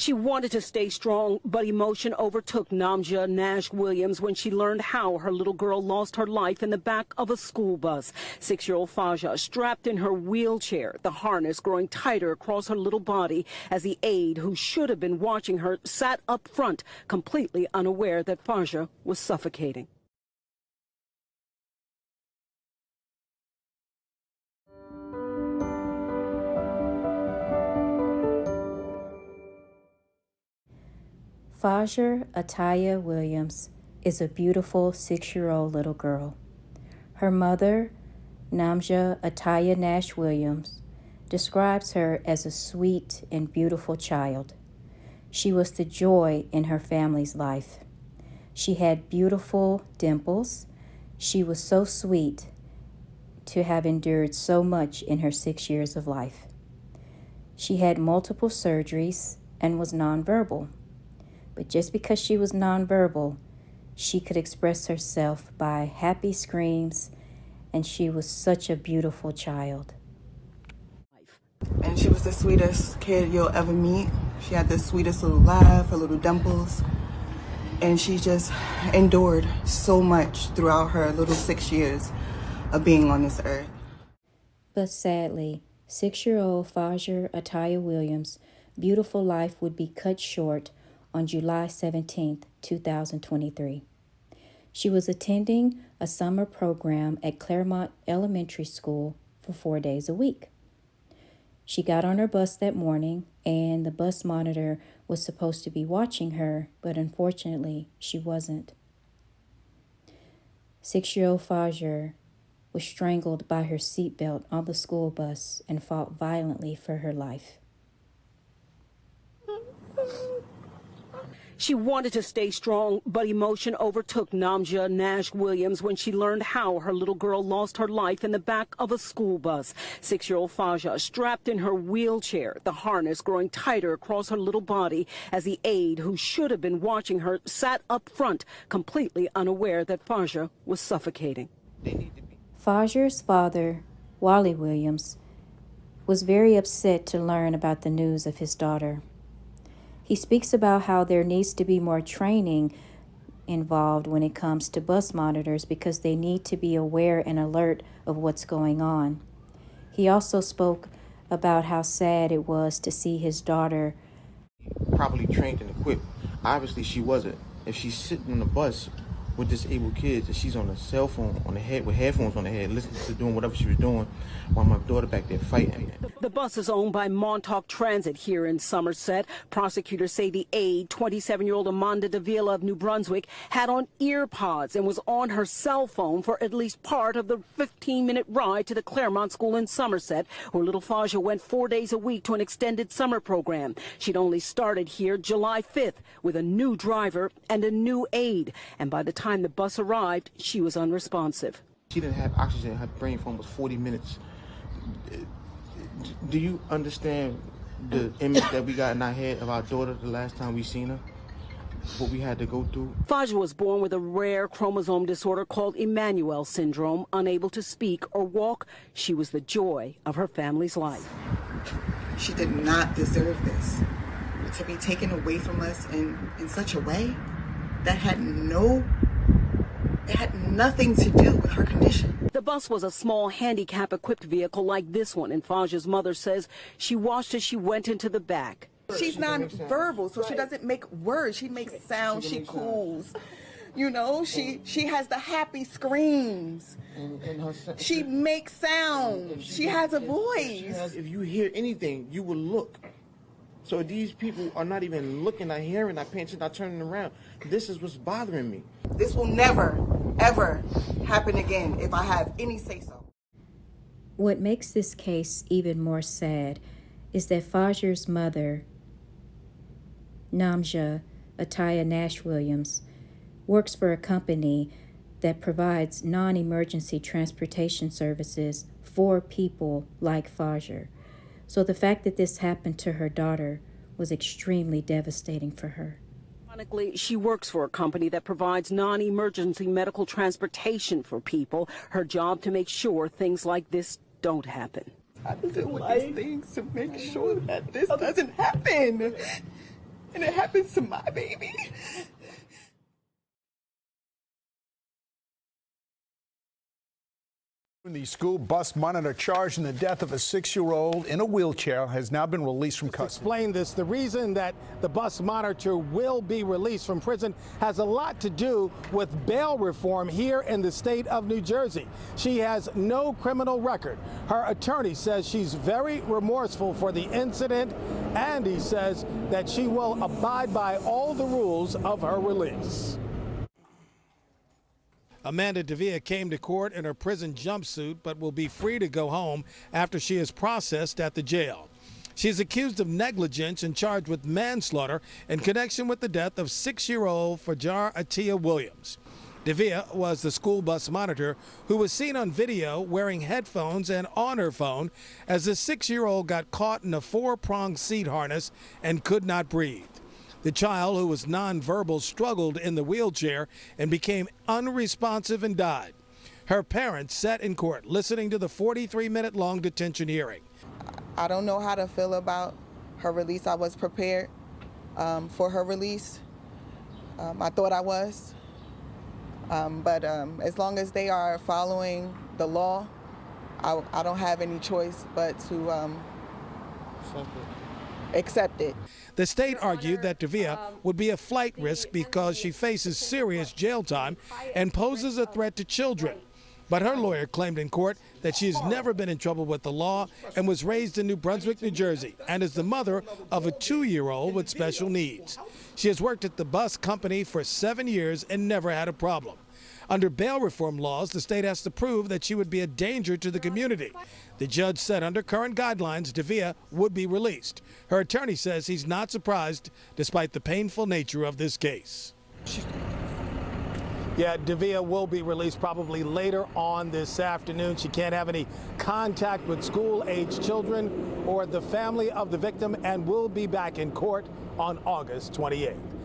She wanted to stay strong, but emotion overtook Namja Nash Williams when she learned how her little girl lost her life in the back of a school bus. 6-year-old Faja strapped in her wheelchair, the harness growing tighter across her little body as the aide who should have been watching her sat up front, completely unaware that Faja was suffocating. Faja Williams is a beautiful 6-year-old little girl. Her mother, Namja Nash Williams, describes her as a sweet and beautiful child. She was the joy in her family's life. She had beautiful dimples. She was so sweet to have endured so much in her 6 years of life. She had multiple surgeries and was nonverbal. But just because she was nonverbal, she could express herself by happy screams, and she was such a beautiful child. And she was the sweetest kid you'll ever meet. She had the sweetest little laugh, her little dimples, and she just endured so much throughout her little 6 years of being on this earth. But sadly, 6-year-old Faja Williams' beautiful life would be cut short on July 17, 2023. She was attending a summer program at Claremont Elementary School for 4 days a week. She got on her bus that morning, and the bus monitor was supposed to be watching her, but unfortunately, she wasn't. 6-year-old Faja was strangled by her seatbelt on the school bus and fought violently for her life. She wanted to stay strong, but emotion overtook Namja Nash Williams when she learned how her little girl lost her life in the back of a school bus. 6-year-old Faja strapped in her wheelchair, the harness growing tighter across her little body as the aide who should have been watching her sat up front, completely unaware that Faja was suffocating. Faja's father, Wali Williams, was very upset to learn about the news of his daughter. He speaks about how there needs to be more training involved when it comes to bus monitors because they need to be aware and alert of what's going on. He also spoke about how sad it was to see his daughter properly trained and equipped. Obviously, she wasn't. If she's sitting on the bus with disabled kids and she's on a cell phone on the head with headphones on the head, listening to doing whatever she was doing while my daughter back there fighting. The bus is owned by Montauk Transit here in Somerset. Prosecutors say the aide, 27-year-old Amanda Davila of New Brunswick, had on ear pods and was on her cell phone for at least part of the 15-minute ride to the Claremont School in Somerset, where little Faja went 4 days a week to an extended summer program. She'd only started here July 5th with a new driver and a new aide, and by the time the bus arrived, she was unresponsive. She didn't have oxygen. Her brain phone was 40 minutes. Do you understand the image that we got in our head of our daughter the last time we seen her? What we had to go through? Faja was born with a rare chromosome disorder called Emmanuel syndrome. Unable to speak or walk, she was the joy of her family's life. She did not deserve this. To be taken away from us in such a way that had nothing to do with her condition. The bus was a small handicap-equipped vehicle like this one, and Faja's mother says she watched as she went into the back. She's nonverbal, so she doesn't make words. She makes sounds. She cools. You know, she has the happy screams. She makes sounds. She has a voice. If you hear anything, you will look. So these people are not even looking, not hearing, not paying attention, not turning around. This is what's bothering me. This will never, ever happen again if I have any say-so. What makes this case even more sad is that Faja's mother, Namja Nash Williams, works for a company that provides non-emergency transportation services for people like Faja. So the fact that this happened to her daughter was extremely devastating for her. Ironically, she works for a company that provides non-emergency medical transportation for people. Her job to make sure things like this don't happen. I do these things to make sure that this doesn't happen. and it happens to my baby. The school bus monitor charged in the death of a 6-year-old in a wheelchair has now been released from custody. Explain this. The reason that the bus monitor will be released from prison has a lot to do with bail reform here in the state of New Jersey. She has no criminal record. Her attorney says she's very remorseful for the incident, and he says that she will abide by all the rules of her release. Amanda Devia came to court in her prison jumpsuit, but will be free to go home after she is processed at the jail. She is accused of negligence and charged with manslaughter in connection with the death of 6-year-old Faja Williams. Devia was the school bus monitor who was seen on video wearing headphones and on her phone as the 6-year-old got caught in a 4-pronged seat harness and could not breathe. The child, who was nonverbal, struggled in the wheelchair and became unresponsive and died. Her parents sat in court listening to the 43-minute-long detention hearing. I don't know how to feel about her release. I was prepared for her release. I thought I was. But as long as they are following the law, I don't have any choice but to accept it. The state argued that Devia would be a flight risk because she faces serious jail time and poses a threat to children. But her lawyer claimed in court that she has never been in trouble with the law and was raised in New Brunswick, New Jersey, and is the mother of a 2-year-old with special needs. She has worked at the bus company for 7 years and never had a problem. Under bail reform laws, the state has to prove that she would be a danger to the community. The judge said under current guidelines, Devia would be released. Her attorney says he's not surprised despite the painful nature of this case. Yeah, Devia will be released probably later on this afternoon. She can't have any contact with school-aged children or the family of the victim and will be back in court on August 28th.